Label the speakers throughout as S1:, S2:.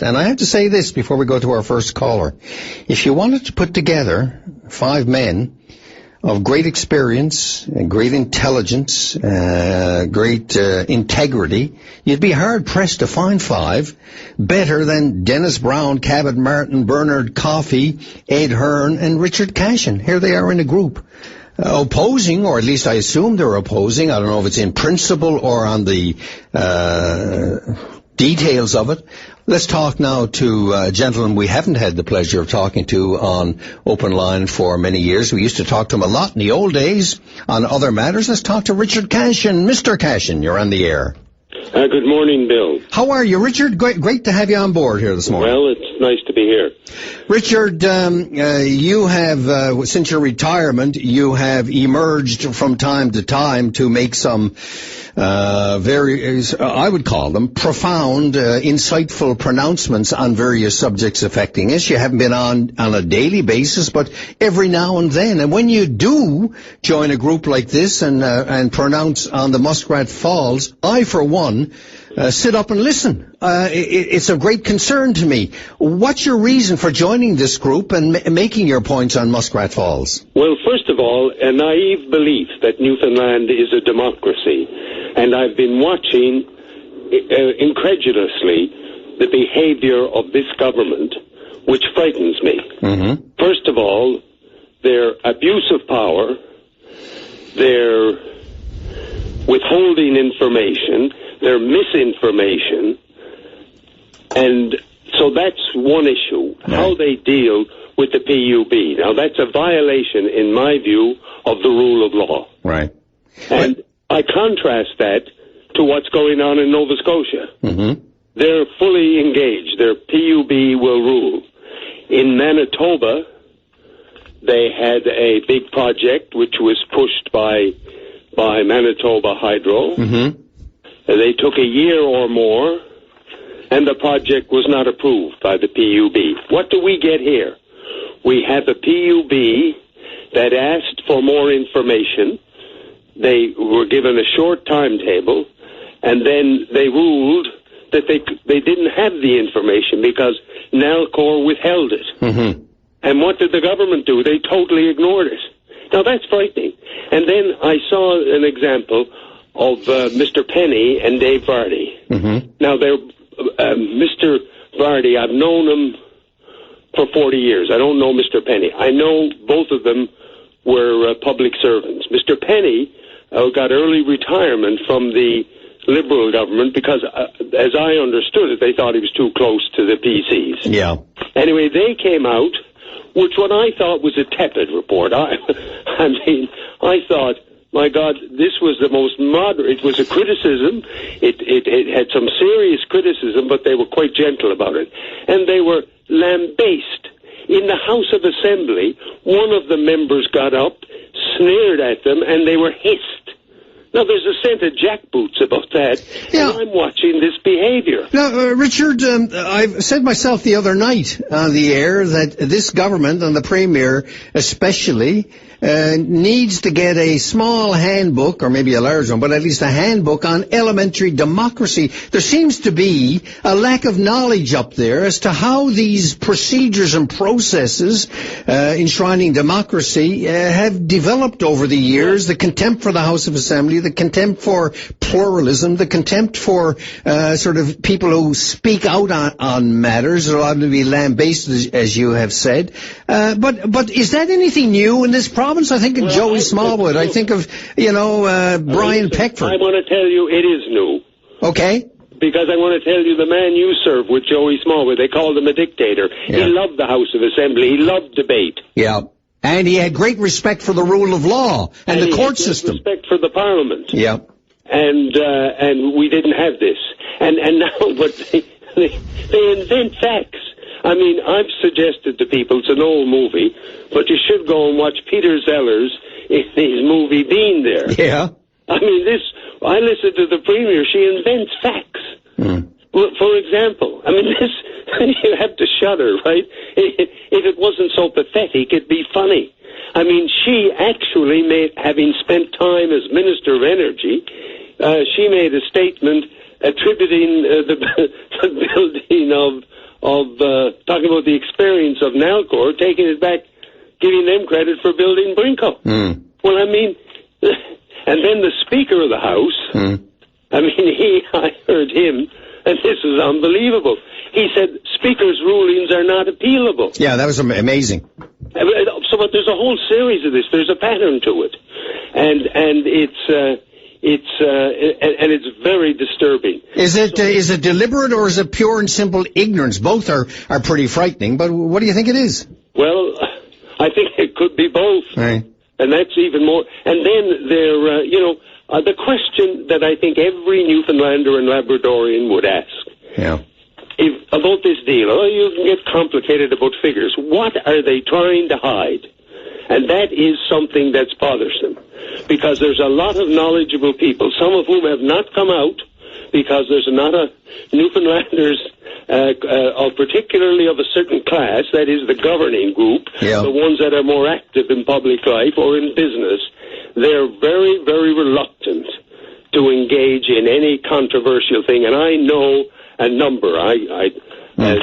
S1: And I have to say this before we go to our first caller. If you wanted to put together 5 men of great experience, great intelligence, great integrity, you'd be hard-pressed to find 5 better than Dennis Brown, Cabot Martin, Bernard Coffey, Ed Hearn, and Richard Cashin. Here they are in a group. Opposing, or at least I assume they're opposing. I don't know if it's in principle or on the details of it. Let's talk now to a gentleman we haven't had the pleasure of talking to on Open Line for many years. We used to talk to him a lot in the old days on other matters. Let's talk to Richard Cashin. Mr. Cashin, you're on the air.
S2: Good morning, Bill.
S1: How are you, Richard? Great to have you on board here this morning.
S2: Well, it's nice to be here.
S1: Richard, you have, since your retirement, you have emerged from time to time to make some I would call them profound, insightful pronouncements on various subjects affecting us. You haven't been on a daily basis, but every now and then. And when you do join a group like this and pronounce on the Muskrat Falls, I, for one, sit up and listen. It's of great concern to me. What's your reason for joining this group and making your points on Muskrat Falls?
S2: Well, first of all, a naive belief that Newfoundland is a democracy. And I've been watching incredulously the behavior of this government, which frightens me. Mm-hmm. First of all, their abuse of power, their withholding information, their misinformation, and so that's one issue, how they deal with the PUB. Now, that's a violation, in my view, of the rule of law.
S1: Right.
S2: And I contrast that to what's going on in Nova Scotia. Mm-hmm. They're fully engaged. Their PUB will rule. In Manitoba, they had a big project which was pushed by Manitoba Hydro. Mm-hmm. They took a year or more, and the project was not approved by the PUB. What do we get here? We have a PUB that asked for more information. They were given a short timetable, and then they ruled that they didn't have the information because Nalcor withheld it. Mm-hmm. And what did the government do? They totally ignored it. Now, that's frightening. And then I saw an example of Mr. Penny and Dave Vardy. Mm-hmm. Now, Mr. Vardy, I've known him for 40 years. I don't know Mr. Penny. I know both of them were public servants. Mr. Penny got early retirement from the Liberal government because, as I understood it, they thought he was too close to the PCs. Yeah. Anyway, they came out, which what I thought was a tepid report. I thought, my God, this was the most moderate. It was a criticism. It had some serious criticism, but they were quite gentle about it. And they were lambasted. In the House of Assembly, one of the members got up, sneered at them, and they were hissed. Now, there's a scent of jackboots about that, and I'm watching this behavior.
S1: Now, Richard, I've said myself the other night on the air that this government, and the Premier especially, needs to get a small handbook, or maybe a large one, but at least a handbook on elementary democracy. There seems to be a lack of knowledge up there as to how these procedures and processes enshrining democracy have developed over the years. The contempt for the House of Assembly, the contempt for pluralism, the contempt for sort of people who speak out on matters that ought to be lambasted, as you have said. But is that anything new in this province? I think of Joey Smallwood. I think of, Brian Peckford.
S2: I want to tell you it is new.
S1: Okay.
S2: Because I want to tell you the man you served with Joey Smallwood, they called him a dictator. Yeah. He loved the House of Assembly. He loved debate. Yeah.
S1: And he had great respect for the rule of law and the court system.
S2: Respect for the Parliament.
S1: Yeah.
S2: And we didn't have this. And now, but they invent facts. I mean, I've suggested to people, it's an old movie, but you should go and watch Peter Zeller's in his movie Being There.
S1: Yeah.
S2: I mean, I listened to the Premier, she invents facts. Mm. Well, for example, I mean, this, you have to shudder, right? If it wasn't so pathetic, it'd be funny. I mean, she actually having spent time as Minister of Energy, she made a statement attributing the building talking about the experience of Nalcor, taking it back, giving them credit for building Brinko. Well, I mean, and then the Speaker of the House, I heard him, and this is unbelievable. He said Speaker's rulings are not appealable.
S1: Yeah, that was amazing.
S2: So, but there's a whole series of this. There's a pattern to it, and it's very disturbing.
S1: Is it deliberate or is it pure and simple ignorance? Both are pretty frightening. But what do you think it is?
S2: Well, I think it could be both,
S1: right.
S2: And that's even more. And then there, the question that I think every Newfoundlander and Labradorian would ask.
S1: Yeah.
S2: About this deal, you can get complicated about figures. What are they trying to hide? And that is something that's bothersome, because there's a lot of knowledgeable people, some of whom have not come out, because there's not a Newfoundlanders, particularly of a certain class, that is the governing group, the ones that are more active in public life or in business. They're very, very reluctant to engage in any controversial thing, and I know a number. I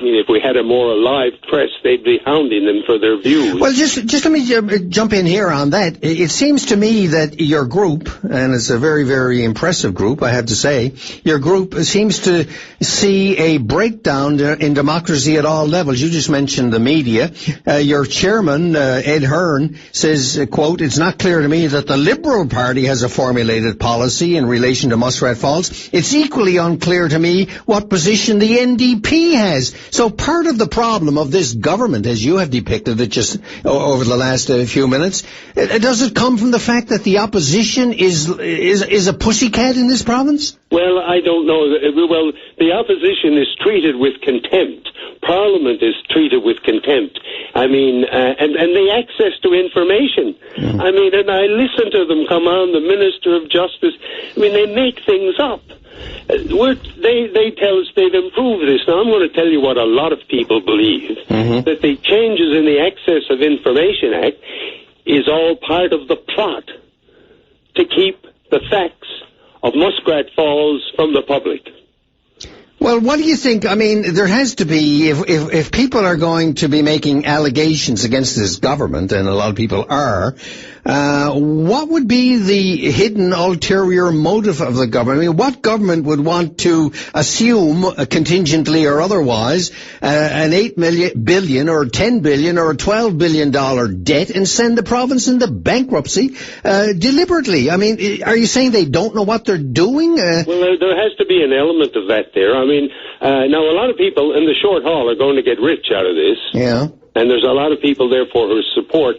S2: mean, if we had a more alive press, they'd be hounding them for their views.
S1: Well, just let me jump in here on that. It seems to me that your group, and it's a very, very impressive group, I have to say, your group seems to see a breakdown in democracy at all levels. You just mentioned the media. Your chairman, Ed Hearn, says, quote, "It's not clear to me that the Liberal Party has a formulated policy in relation to Muskrat Falls. It's equally unclear to me what position the NDP has." So part of the problem of this government, as you have depicted it just over the last few minutes, does it come from the fact that the opposition is a pussycat in this province?
S2: Well, I don't know. Well, the opposition is treated with contempt. Parliament is treated with contempt. I mean, and the access to information. I mean, and I listen to them come on, the Minister of Justice. I mean, they make things up. They tell us they've improved this. Now, I'm going to tell you what a lot of people believe, that the changes in the Access of Information Act is all part of the plot to keep the facts of Muskrat Falls from the public.
S1: Well, what do you think? I mean, there has to be, if people are going to be making allegations against this government, and a lot of people are, what would be the hidden ulterior motive of the government? I mean, what government would want to assume, contingently or otherwise, an $8 billion or $10 billion or $12 billion debt and send the province into bankruptcy deliberately? I mean, are you saying they don't know what they're doing?
S2: Well, there has to be an element of that there. I mean, now a lot of people in the short haul are going to get rich out of this.
S1: Yeah.
S2: And there's a lot of people, therefore, who support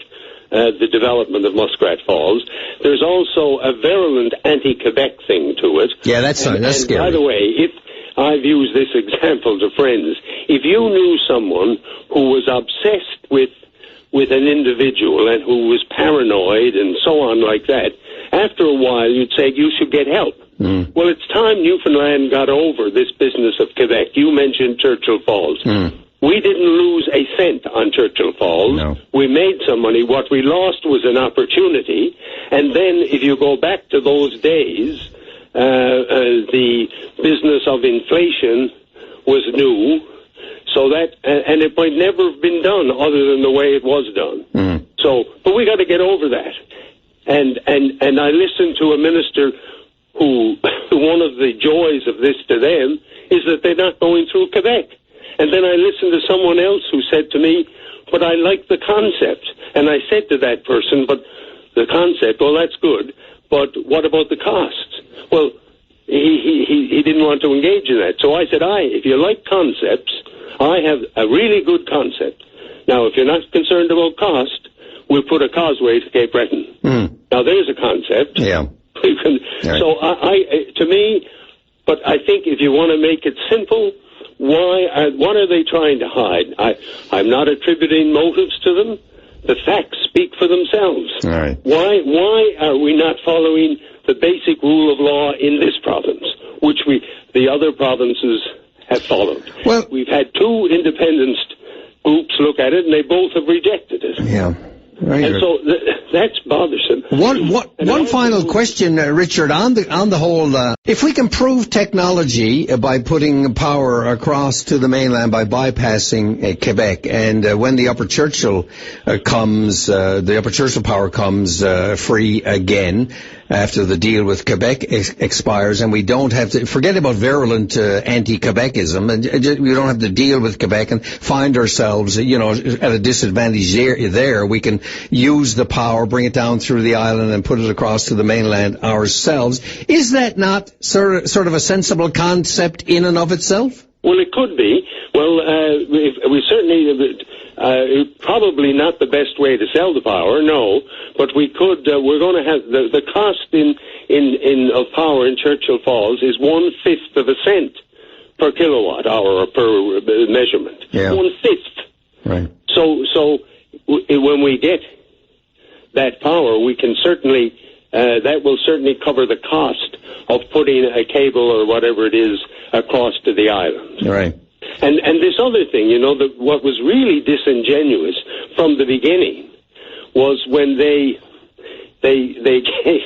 S2: the development of Muskrat Falls. There's also a virulent anti-Quebec thing to it.
S1: Yeah, that's scary.
S2: By the way, if I've used this example to friends, if you knew someone who was obsessed with an individual and who was paranoid and so on like that, after a while you'd say you should get help. Well, it's time Newfoundland got over this business of Quebec. You mentioned Churchill Falls. We didn't lose a cent on Churchill Falls.
S1: No.
S2: We made some money. What we lost was an opportunity. And then if you go back to those days, the business of inflation was new. So that, and it might never have been done other than the way it was done. So, but we got to get over that. And I listened to a minister who, one of the joys of this to them is that they're not going through Quebec. And then I listened to someone else who said to me, but I like the concept. And I said to that person, but the concept, well, that's good, but what about the cost? Well, he didn't want to engage in that. So I said, if you like concepts, I have a really good concept. Now, if you're not concerned about cost, we'll put a causeway to Cape Breton. Now, there's a concept.
S1: Yeah.
S2: Right. So to me, but I think if you want to make it simple, what are they trying to hide? I'm not attributing motives to them. The facts speak for themselves.
S1: All right.
S2: Why are we not following the basic rule of law in this province, which the other provinces have followed?
S1: Well,
S2: we've had two independence groups look at it, and they both have rejected it.
S1: Yeah. Very
S2: and
S1: good.
S2: so that's bothersome.
S1: One final question, Richard, on the whole. If we can prove technology by putting power across to the mainland by bypassing Quebec, and when the Upper Churchill the Upper Churchill power comes free again after the deal with Quebec expires, and we don't have to forget about virulent anti-Quebecism, and we don't have to deal with Quebec and find ourselves, at a disadvantage there. We can use the power, bring it down through the island, and put it across to the mainland ourselves. Is that not sort of a sensible concept in and of itself?
S2: Well, it could be. Well, we certainly probably not the best way to sell the power, no. But we could. We're going to have the cost of power in Churchill Falls is 1/5 of a cent per kilowatt hour or per measurement.
S1: Yeah.
S2: 1/5.
S1: Right.
S2: So when we get that power, we can certainly that will certainly cover the cost of putting a cable or whatever it is across to the island.
S1: Right.
S2: And this other thing, what was really disingenuous from the beginning was when they gave,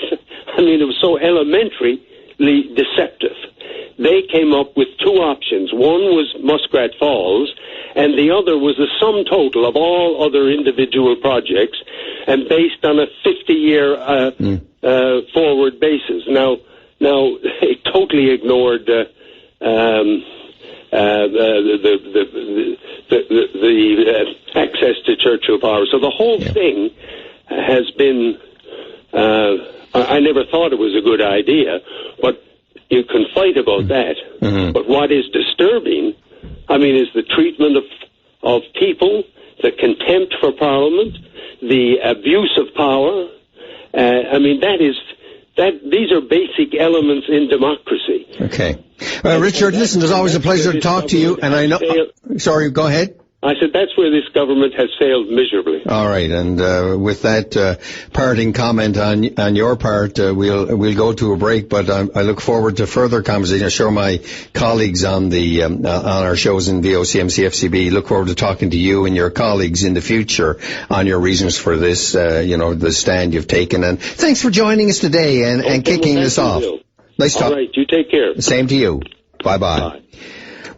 S2: it was so elementarily deceptive. They came up with two options. One was Muskrat Falls, and the other was the sum total of all other individual projects, and based on a 50-year forward basis. Now, it totally ignored the access to Churchill power. So the whole thing has been. I never thought it was a good idea, but you can fight about that. Mm-hmm. But what is disturbing, is the treatment of people, the contempt for Parliament, the abuse of power. These are basic elements in democracy.
S1: Okay. Richard, listen, it's always a pleasure to talk to you, and I know... Sorry, go ahead.
S2: I said that's where this government has failed miserably.
S1: All right, and with that parting comment on your part, we'll go to a break. But I look forward to further conversation. I'm sure my colleagues on our shows in VOCM, CFCB look forward to talking to you and your colleagues in the future on your reasons for this, the stand you've taken. And thanks for joining us today and kicking this off. Nice talk.
S2: All right, you take care.
S1: Same to you. Bye-bye. Bye.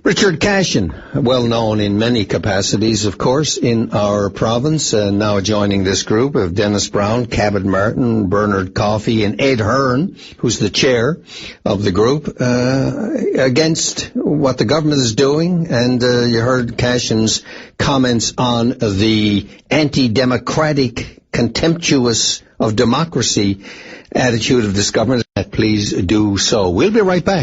S1: Richard Cashin, well known in many capacities, of course, in our province, now joining this group of Dennis Brown, Cabot Martin, Bernard Coffey, and Ed Hearn, who's the chair of the group, against what the government is doing. And you heard Cashin's comments on the anti-democratic, contemptuous of democracy attitude of this government. Please do so. We'll be right back.